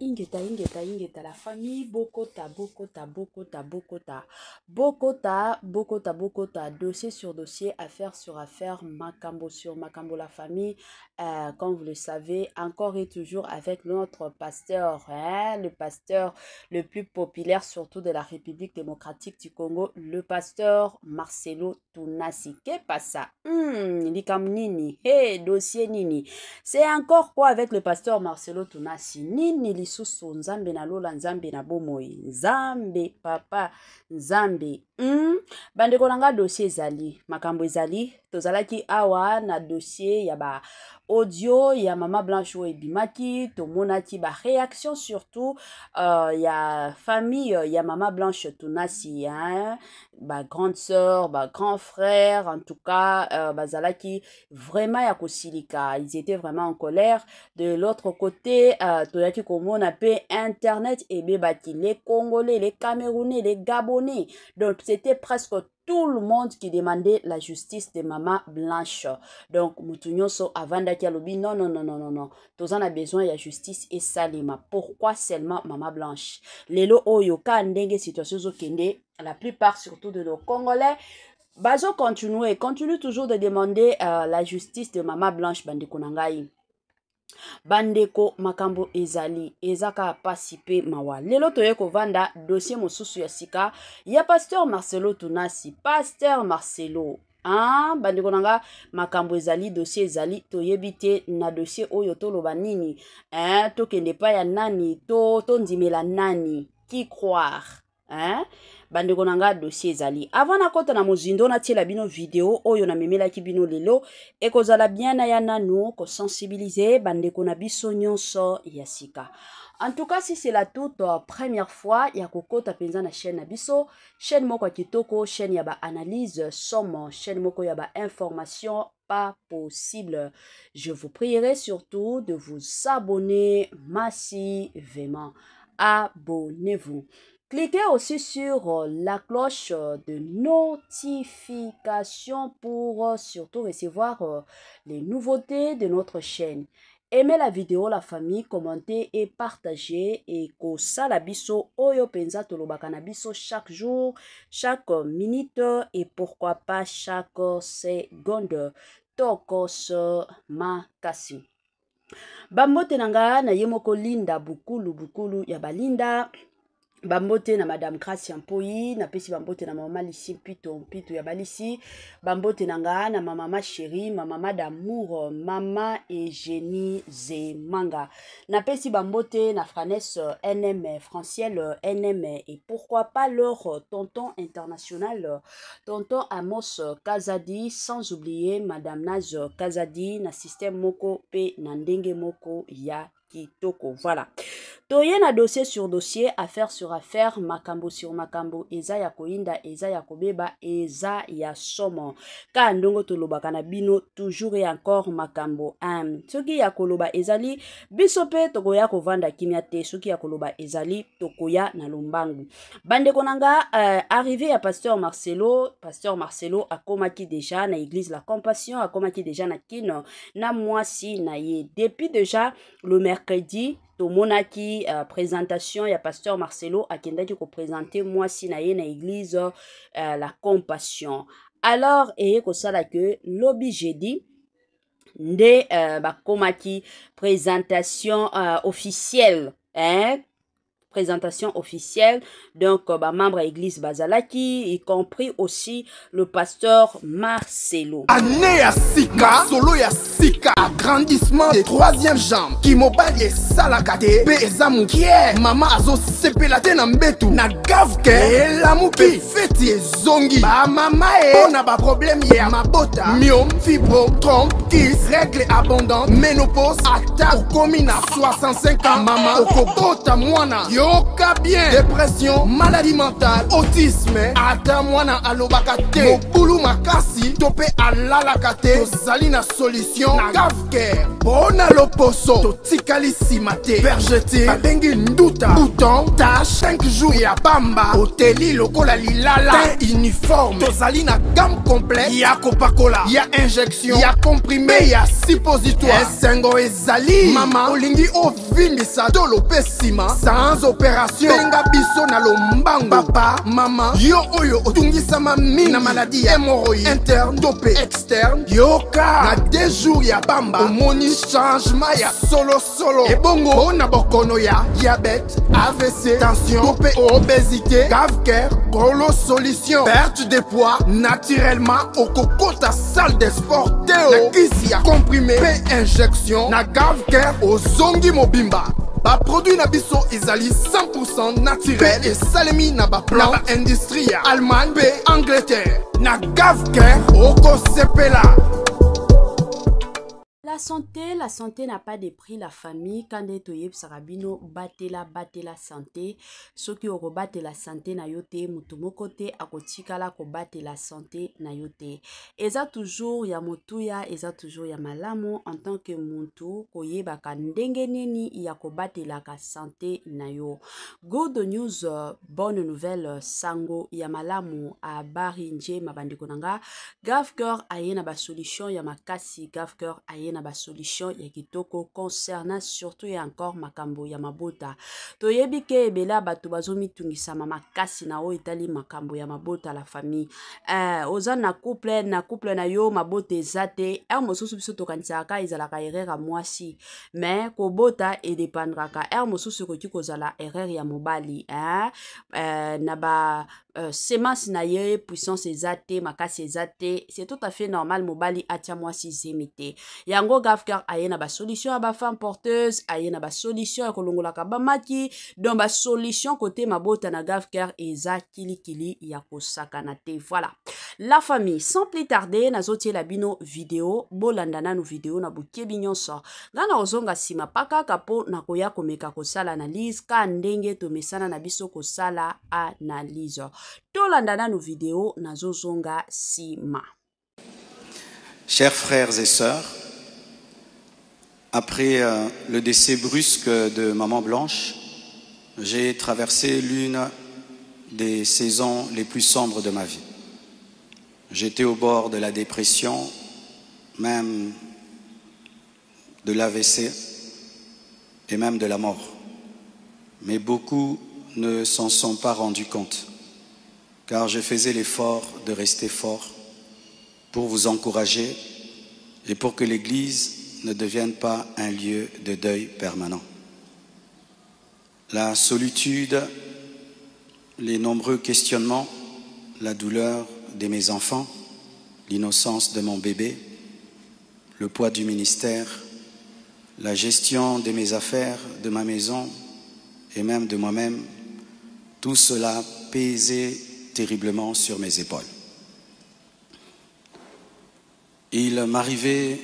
ingeta, la famille Bokota, dossier sur dossier, affaire sur affaire, Makambo sur Makambo, la famille, comme vous le savez, encore et toujours avec notre pasteur, le pasteur le plus populaire surtout de la République démocratique du Congo, le pasteur Marcelo Tounasi. Qu'est-ce pas ça? Nini, dossier Nini. C'est encore quoi avec le pasteur Marcelo Tounasi? Nini lisusu nzambe na lola nzambe na bomoi. Nzambe papa nzambe. Bandeko nanga dossier ezali. Makambo ezali. Tozalaki awa na dossier ya ba audio ya Mama Blanche Ebimaki. Tomonaki ba réaction surtout ya famille ya Mama Blanche Tounasi. Ba grande sœur, ba grand frère. En tout cas, bazalaki vraiment ya kosilika. Ils étaient vraiment en colère. De l'autre côté, toyaki komona pe internet et bebaki les Congolais, les Camerounais, les Gabonais. Donc c'était presque tout le monde qui demandait la justice de Mama Blanche. Donc mutunyoso avandaki alobi non. Tozan a besoin de justice et salima. Pourquoi seulement Mama Blanche? Lelo oyo ka ndenge situation zo kende, la plupart surtout de nos Congolais bazo continue toujours de demander la justice de Mama Blanche bandeko nangai. Bandeko makambo ezali ezaka pasipe mawa. Lelo toye kovanda dossier mosusu ya sika ya pasteur Marcelo Tounasi. Pasteur Marcelo bandeko nanga makambo ezali dossier ezali toyebite na dossier oyo toloba nini tokende pa ya nani to ndimela nani qui croire bandeko nanga dossier ezali. Avant na kota na mozindo na tiela bino video oyo na memela ki bino lelo ekozala bien na ya nanu ko sensibiliser bandeko na biso nyonso ya sika. En tout cas, si c'est la toute première fois, ya kokota penza na chaîne na biso, chaîne moko ya kitoko, chaîne ya ba analyse somme, chaîne moko ya ba information pas possible. Je vous prierai surtout de vous abonner massivement. Abonnez-vous. Cliquez aussi sur la cloche de notification pour surtout recevoir les nouveautés de notre chaîne. Aimez la vidéo, la famille, commentez et partagez. Et kosala biso oyo penza tolobaka na biso chaque jour, chaque minute et pourquoi pas chaque seconde. Tokos makasi. Bambote nanga na yemoko linda bukulu ya balinda. Bambote na Madame Gracia Mpoi, na pesi bambote na Mama Lisi Pito ya balisi, bambote nanga na Mama Chérie, Mama d'amour, Mama Eugénie Zemanga. Na pesi bambote na Franesse NM, Franciel NM et pourquoi pas leur tonton international, tonton Amos Kazadi, sans oublier Madame Naz Kazadi, na système moko pe na ndenge moko ya kitoko. Voilà. Toye na dossier sur dossier, affaire sur affaire, makambo sur makambo, eza ya koinda, eza ya kobeba, eza ya somo. Ka ndongo tolobaka na bino toujours et encore makambo. Soki ya koloba ezali, bisope tokoya kovanda kimia te, soki ya koloba ezali, tokoya na lombangu. Bande konanga, arrivé à pasteur Marcelo akomaki déjà na église la compassion, akomaki déjà na kino, na mwasi na ye. Depuis déjà le mercredi, tomonaki présentation ya pasteur Marcelo akendaki ko présenter moi si na ye na église la compassion. Alors ko sala que lobby jeudi nde bakomaki présentation officielle présentation officielle, donc membre église Bazalaki, y compris aussi le pasteur Marcelo. Année ya sika, solo ya sika, agrandissement des troisième jambe, qui mobile salakate, pe ezamukie, mama azo sepelate na mbetu, na gavke, la muki, feti zongi, ba mama on a ba problème ya mabota, myome, fibro, trompe, kiss, règle abondante, ménopause, attaque, komina, 65 ans, mama, okobota mwana, yoka bien, dépression, maladie mentale, autisme, ata mwana alobakate, mokulu motu makasi to mpe alalaka te tozali na solution na gavker mpo na loposo totikali nsima te vergete babengi nduta bouton tache 5 jours ya bamba oteli lokola lilala te uniforme tozali na gamme complet ya kopakola ya injection ya comprime ya suppositoire esengo ezali mama olingi ovimbisa tolo mpe nsima sans opération benga biso na lombangu papa mama yo oyo otungisama mingi na maladi ya hémorroïde interne to mpe externe yoka na 2 jours ya bamba omoni changement ya solosolo ebongo mpo na bokono ya diabète AVC tension to mpe obésité gavker kolo solution perte de poids naturellement okokota salle de sport te na kisi ya comprimé mpe injection na gavker ozongi mobimba baproduit na biso ezali 100% naturel esalemi na baplan na baindustrie ya Allemagne mpe Angleterre na gavker okosepela. La santé n'a pas de prix. La famille, quand est oyeb sarabino, batela santé. Ce qui aura batté la santé na yote, mutumokote, akotikala ko batté la santé na yote. Eza toujours ya motuya, eza toujours ya malamu en tant que muntu, koyeba ka ndenge nini ya ko batté la santé na yo. Good news, bonne nouvelle, sango ya malamu a bari nje mabandiko nanga. Gavker ayena ba solution ya makasi, Gavker ayena ba solution ya kitoko concernant surtout et encore makambo ya mabota toyebi ke ebela bato bazomitungisa makasi na o itali makambo ya mabota la famille oza na couple na yo mabota ezate mosusu biso tokanisaka ezalaka erreur ya mwasi mais kobota edepandraka mosusu koki kozala erreur ya mobali na ba semence na ye puissance ezate makasi ezate c'est tout à fait normal mobali atia mwasi zemite yango gavker ayena ba solution à ba femme porteuse ayena ba solution ya kolongola ka ba maki donc ba solution côté mabota na gavker eza kilikili ya kosaka na te. Voilà la famille, sans plus tarder nazotie la bino vidéo bolandana no vidéo na bukebi nyonso ngana ozonga sima paka kapo na koya komeka kosala analyse ka ndenge to mesana na biso kosala analyse tolandana no vidéo nazozonga sima. Chers frères et sœurs, après le décès brusque de Maman Blanche, j'ai traversé l'une des saisons les plus sombres de ma vie. J'étais au bord de la dépression, même de l'AVC et même de la mort. Mais beaucoup ne s'en sont pas rendus compte, car je faisais l'effort de rester fort pour vous encourager et pour que l'Église ne devienne pas un lieu de deuil permanent. La solitude, les nombreux questionnements, la douleur de mes enfants, l'innocence de mon bébé, le poids du ministère, la gestion de mes affaires, de ma maison et même de moi-même, tout cela pesait terriblement sur mes épaules. Il m'arrivait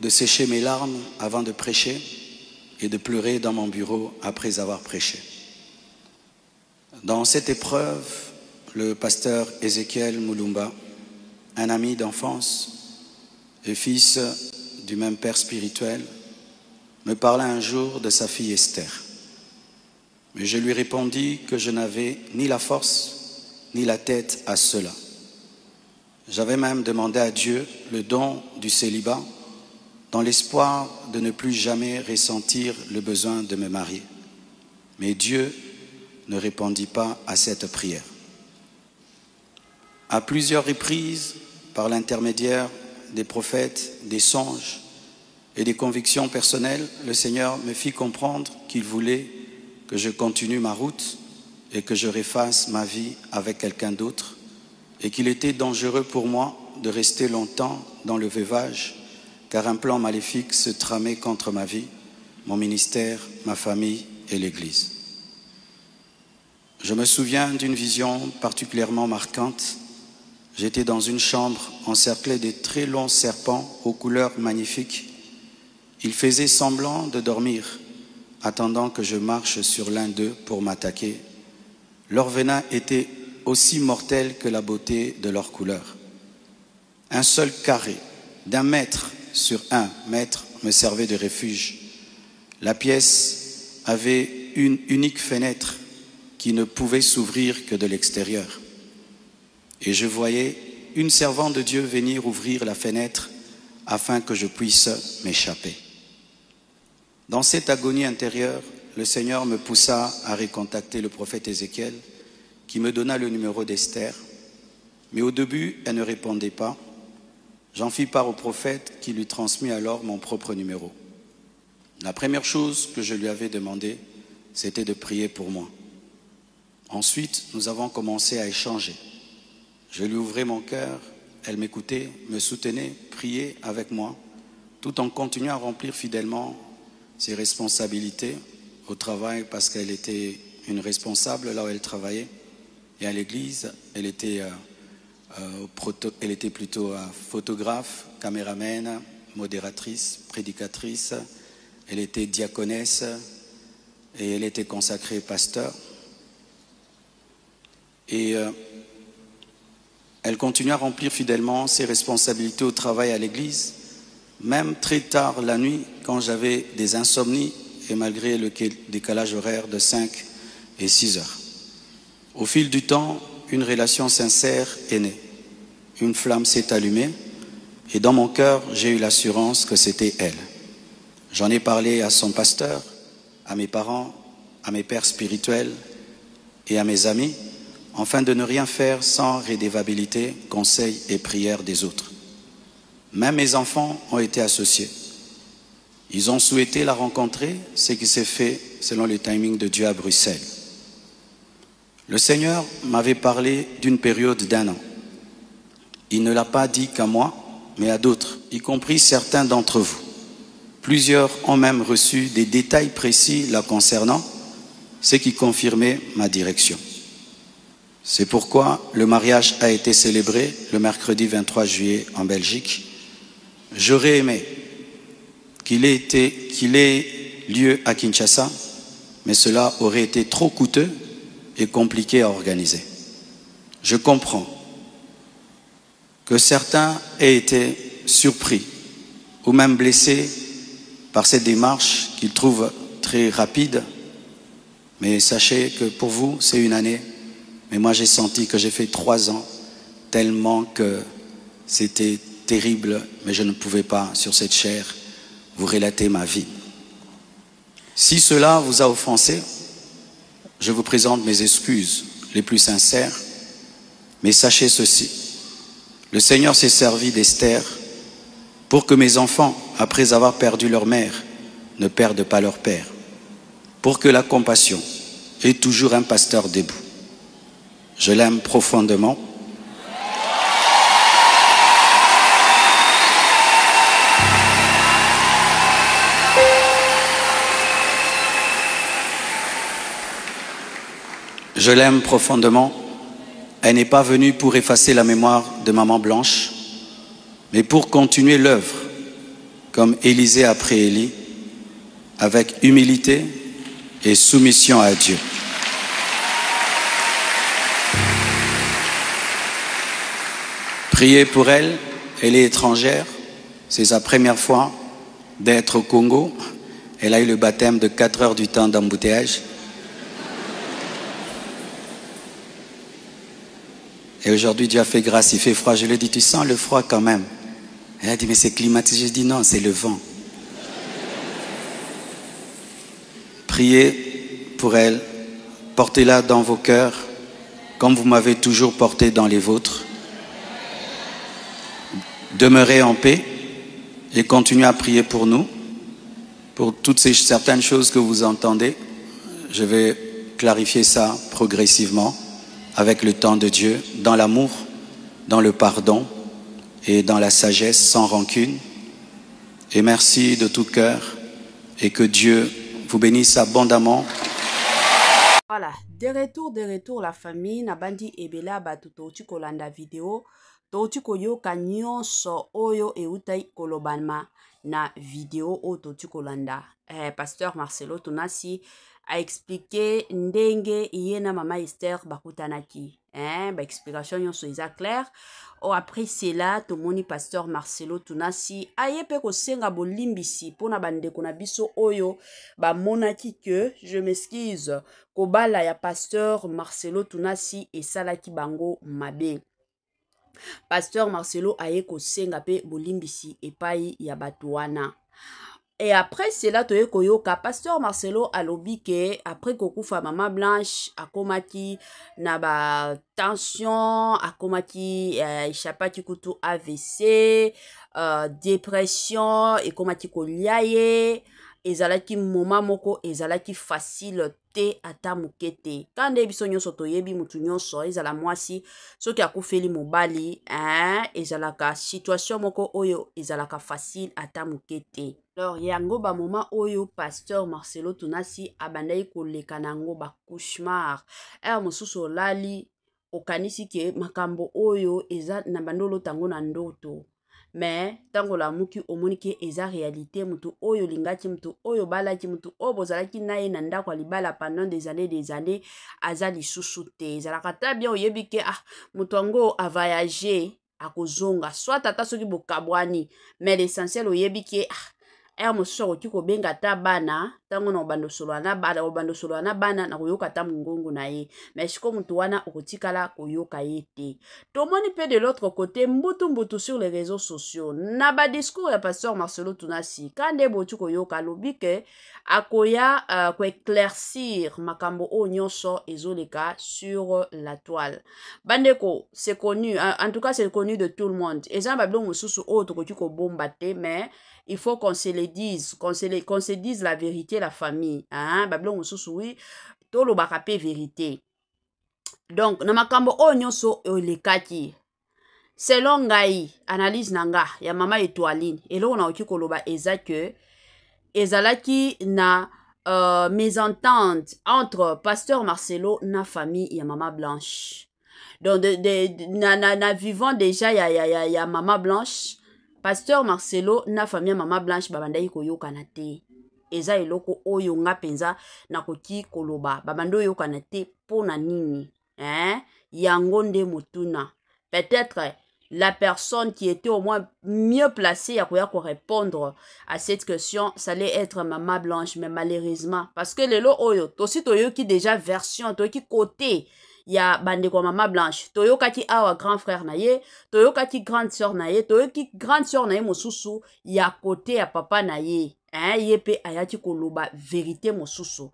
de sécher mes larmes avant de prêcher et de pleurer dans mon bureau après avoir prêché. Dans cette épreuve, le pasteur Ézéchiel Moulumba, un ami d'enfance et fils du même père spirituel, me parla un jour de sa fille Esther. Mais je lui répondis que je n'avais ni la force ni la tête à cela. J'avais même demandé à Dieu le don du célibat dans l'espoir de ne plus jamais ressentir le besoin de me marier. Mais Dieu ne répondit pas à cette prière. À plusieurs reprises, par l'intermédiaire des prophètes, des songes et des convictions personnelles, le Seigneur me fit comprendre qu'il voulait que je continue ma route et que je refasse ma vie avec quelqu'un d'autre et qu'il était dangereux pour moi de rester longtemps dans le veuvage car un plan maléfique se tramait contre ma vie, mon ministère, ma famille et l'Église. Je me souviens d'une vision particulièrement marquante. J'étais dans une chambre encerclée de très longs serpents aux couleurs magnifiques. Ils faisaient semblant de dormir, attendant que je marche sur l'un d'eux pour m'attaquer. Leur venin était aussi mortel que la beauté de leur couleur. un seul carré d'1 mètre sur 1 mètre me servait de refuge. La pièce avait une unique fenêtre qui ne pouvait s'ouvrir que de l'extérieur. Et je voyais une servante de Dieu venir ouvrir la fenêtre afin que je puisse m'échapper. Dans cette agonie intérieure, le Seigneur me poussa à recontacter le prophète Ézéchiel, qui me donna le numéro d'Esther. Mais au début, elle ne répondait pas. J'en fis part au prophète qui lui transmit alors mon propre numéro. La première chose que je lui avais demandé, c'était de prier pour moi. Ensuite, nous avons commencé à échanger. Je lui ouvrais mon cœur, elle m'écoutait, me soutenait, priait avec moi, tout en continuant à remplir fidèlement ses responsabilités au travail, parce qu'elle était une responsable là où elle travaillait. Et à l'église, elle était plutôt photographe, caméraman, modératrice, prédicatrice. Elle était diaconesse et elle était consacrée pasteur. Et elle continue à remplir fidèlement ses responsabilités au travail à l'église, même très tard la nuit, quand j'avais des insomnies et malgré le décalage horaire de 5 et 6 heures. Au fil du temps, une relation sincère est née. Une flamme s'est allumée et dans mon cœur, j'ai eu l'assurance que c'était elle. J'en ai parlé à son pasteur, à mes parents, à mes pères spirituels et à mes amis, afin de ne rien faire sans rédévabilité, conseils et prières des autres. Même mes enfants ont été associés. Ils ont souhaité la rencontrer, ce qui s'est fait selon le timing de Dieu à Bruxelles. Le Seigneur m'avait parlé d'une période d'1 an. Il ne l'a pas dit qu'à moi, mais à d'autres, y compris certains d'entre vous. Plusieurs ont même reçu des détails précis la concernant, ce qui confirmait ma direction. C'est pourquoi le mariage a été célébré le mercredi 23 juillet en Belgique. J'aurais aimé qu'il ait lieu à Kinshasa, mais cela aurait été trop coûteux et compliqué à organiser. Je comprends que certains aient été surpris ou même blessés par cette démarche qu'ils trouvent très rapide, mais sachez que pour vous, c'est une année. Mais moi, j'ai senti que j'ai fait 3 ans, tellement que c'était terrible, mais je ne pouvais pas, sur cette chair, vous relater ma vie. Si cela vous a offensé, je vous présente mes excuses les plus sincères, mais sachez ceci, le Seigneur s'est servi d'Esther pour que mes enfants, après avoir perdu leur mère, ne perdent pas leur père, pour que la compassion ait toujours un pasteur debout. Je l'aime profondément. Je l'aime profondément. Elle n'est pas venue pour effacer la mémoire de Maman Blanche, mais pour continuer l'œuvre, comme Élisée après Élie, avec humilité et soumission à Dieu. Priez pour elle, elle est étrangère, c'est sa première fois d'être au Congo. Elle a eu le baptême de 4 heures du temps d'embouteillage. Et aujourd'hui, Dieu a fait grâce, il fait froid. Je lui ai dit, tu sens le froid quand même? Elle a dit, mais c'est climatisé. Je dis, non, c'est le vent. Priez pour elle, portez-la dans vos cœurs, comme vous m'avez toujours porté dans les vôtres. Demeurez en paix et continuez à prier pour nous, pour toutes ces certaines choses que vous entendez. Je vais clarifier ça progressivement, avec le temps de Dieu, dans l'amour, dans le pardon et dans la sagesse, sans rancune. Et merci de tout cœur et que Dieu vous bénisse abondamment. Voilà, de retour la famille, Nabandi Ebela Batuto Kolanda vidéo, Toti Koyo Kanyon so Oyo et Utai Kolobanma na vidéo o Toti Kolanda. Pasteur Marcelo Tonasi a expliqué ndenge yena mama Esther bakutanaki. ba explication nyonso eza clair. Après cela tomoni pasteur Marcelo Tunasi aye pe kosenga bolimbisi pona bandeko na biso oyo ba monaki que je m'excuse kobala ya pasteur Marcelo Tunasi esalaki bango mabe. Pasteur Marcelo aye kosenga pe bolimbisi epai ya bato wana. Et après cela toye koyoka pasteur Marcelo alobi ke après kokufa Mama Blanche akomaki na ba tension akomaki échappaki kutu AVC dépression ekomaki koliaye ezalaki moment moko ezalaki facile te ata mukete kande biso nyonso toyebi mutu nyonso ezala mwasi soki akufeli mobali ezalaka situation moko oyo ezalaka facile ata mukete. Alors yango ba moment oyo pasteur Marcelo Tunasi abandai koleka nango ba cauchemar mosusu lali okanisi ke makambo oyo eza na bandolo tango na ndoto. Mais tango la muki omonike eza réalité mutu oyo lingaki mutu oyo balaki mutu oyo bozalaki naye na ndako alibala pendant des années aza lisusu te ezalaka ta bien oyebi ke mutu ango a voyager akozonga soit ata soki bokabwani mais l'essentiel oyebi ke mosusu akoki kobenga ta bana tango na obando solo na bana na koyoka ta mungongo na ye mais siko mutu wana okotikala koyoka ye te. Tomoni pe de l'autre côté mbutu sur les réseaux sociaux na ba discours ya pasteur Marcelo Tunasi kande botu koyoka lobi ke akoya ko éclaircir makambo o nyonso ezoleka sur la toile. Bandeko c'est connu en tout cas c'est connu de tout le monde eza ba biloko mosusu o tokoki ko bomba te mais il faut qu'on se le dise, qu'on se dise la vérité, la famille. Babylon oui, tout le bakape vérité. Donc, na makambo o nyonso olekaki. Selon ngai, analyse nanga, ya mama étoiline, elo na oki koloba eza que, ezalaki na mésentente entre pasteur Marcelo na famille ya Mama Blanche. Donc, na vivant déjà ya Mama Blanche, pasteur Marcelo na famille Mama Blanche babandai koyokana te. Eza eloko oyo nga penza na koki koloba. Babando yokana te pona nini. Yango nde motuna. Peut-être la personne qui était au moins mieux placée à répondre à cette question, ça allait être Mama Blanche, mais malheureusement. Parce que les lo oyo, tosi toyoki déjà version, toyoki côté. Ya bande kwa Mama Blanche toyokaki awa grand frère na ye toyokaki grande sœur na ye toyoki grande sœur na ye mosusu ya côté ya papa na ye yepe ayaki koloba vérité mosusu.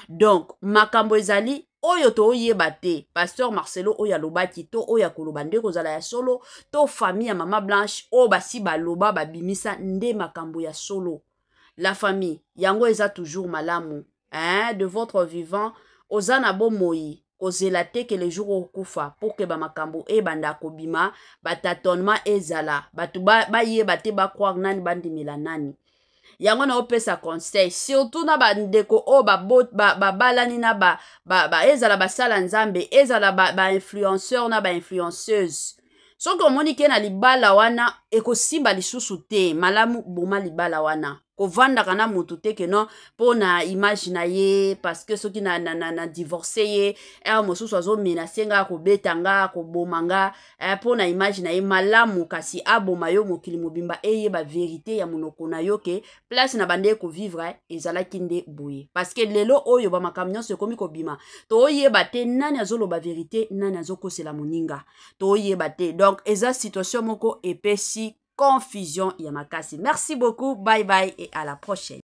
Donc makambo ezali oyo to oyeba te pasteur Marcelo oyo alobaki to oyo koloba nde kozala ya solo to famille ya Mama Blanche o basi baloba babimisa nde makambo ya solo. La famille yango eza toujours malamu de votre vivant ozana bomoi kozela te que les jours okufa pour que ba makambo e banda kobima batatonnement ezala batu ba ye bate ba croire nani bandimela nani. Yango na opesa conseil surtout na bandeko o ba balani na ba ezala basala nzambe ezala ba influenceur na ba influenceuse. Soko omoni na libala wana ekosimba lisusu te malamu boma libala wana. Kovanda kana mutu te ke non pona image na ye parce que soki na divorcé ye mosusu azo menacer nga ko betanga ko bomanga pona image na ye malamu kasi aboma yo mokili mobimba eye ba vérité ya monoko na yo ke place na bande ko vivre ezalaki nde boye parce que lelo oyo ba makamnyo se komi ko bima to oyeba te nani azolo ba vérité nani azokosela moninga to oyeba te. Donc eza situation moko epesi confusion ya makasi. Merci beaucoup, bye bye et à la prochaine.